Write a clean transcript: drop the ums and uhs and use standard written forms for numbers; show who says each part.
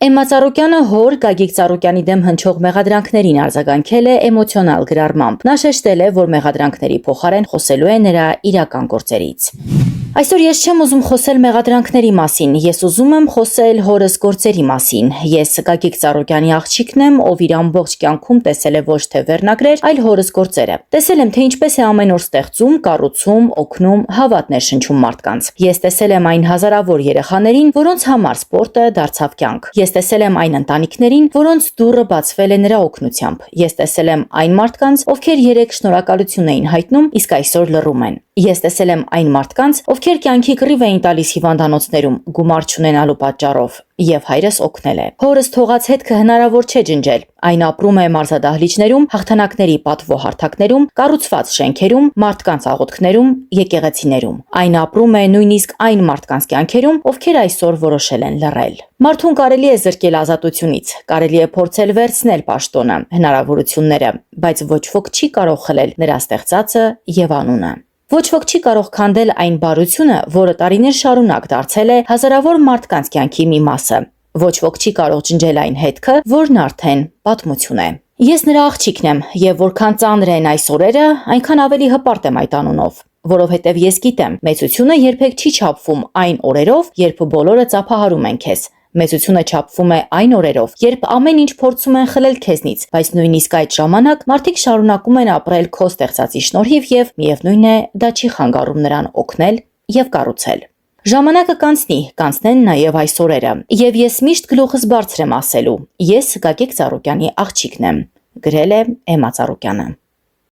Speaker 1: Էմմա Ծառուկյանը հոր Գագիկ Ծառուկյանի դեմ հնչող մեղադրանքներին արձագանքել է էմոցիոնալ գրառմամբ։ Նա շեշտել է, որ մեղադրանքների փոխարեն խոսելու է նրա իրական գործերից։ Այսօր ես չեմ ուզում խոսել մեղադրանքների մասին, ես ուզում եմ խոսել հորս գործերի մասին։ Ես Գագիկ Ծառուկյանի աղջիկն եմ, ով իր ամբողջ կյանքում տեսել է ոչ թե վերնագրեր, այլ հորս գործերը։ Տեսել եմ, թե ինչպես է ամեն օր ստեղծում, կառուցում, օգնում, հավատ ներշնչում մարդկանց։ Ես տեսել եմ այն հազարավոր երեխաներին, որոնց համար սպորտը դարձավ կյանք։ Ես տեսել եմ այն ընտանիքներին, որոնց դուռը բացվել է նրա օգնությամբ։ Ես տեսել եմ այն մարդկանց, ովքեր երեկ շնորհակալություն էին հայտնում, իսկ այսօր լռում են։ Ես տեսել եմ այն մարդկանց, ովքեր կյանքի կռիվ էին տալիս հիվանդանոցներում գումար չունենալու պատճառով, եւ հայրս օգնել է։ Հորս թողած հետքը հնարավոր չէ ջնջել։ Այն ապրում է մարզադահլիճներում, հաղթանակների պատվո-հարթակներում, կառուցված շենքերում, մարդկանց աղոթքներում, եկեղեցիներում։ Այն ապրում է նույնիսկ այն մարդկանց կյանքերում, ովքեր այսօր որոշել են լռել։ Մարդուն կարելի է զրկել ազատությունից, կարելի է փորձել վերցնել պաշտոնը, հնարավորությունները, բայց ոչ ոք չի կարող խլել նրա ստեղծածը եւ անունը։ Ոչ ոք չի կարող քանդել այն բարությունը, որը տարիներ շարունակ դարձել է հազարավոր մարդկանց կյանքի մի մասը։ Ոչ ոք չի կարող ջնջել այն հետքը, որն արդեն պատմություն է։ Ես նրա աղջիկն եմ, եւ որքան ծանր են այս օրերը, այնքան ավելի հպարտ եմ այդ անունով, որովհետեւ ես գիտեմ, մեծությունը երբեք չի չափվում այն օրերով, երբ բոլորը ծափահարում են քեզ։ Մեծությունը չափվում է այն օրերով, երբ ամեն ինչ փորձում են խլել քեզնից, բայց նույնիսկ այդ ժամանակ մարդիկ շարունակում են ապրել քո ստեղծածի շնորհիվ եւ միևնույն է, դա չի խանգարում նրան օգնել եւ կառուցել։ Ժամանակը կանցնի, կանցնեն նաեւ այս օրերը, եւ ես միշտ գլուխս բարձր եմ ասելու. ես Գագիկ Ծառուկյանի աղջիկն եմ, գրել է Էմմա Ծառուկյանը։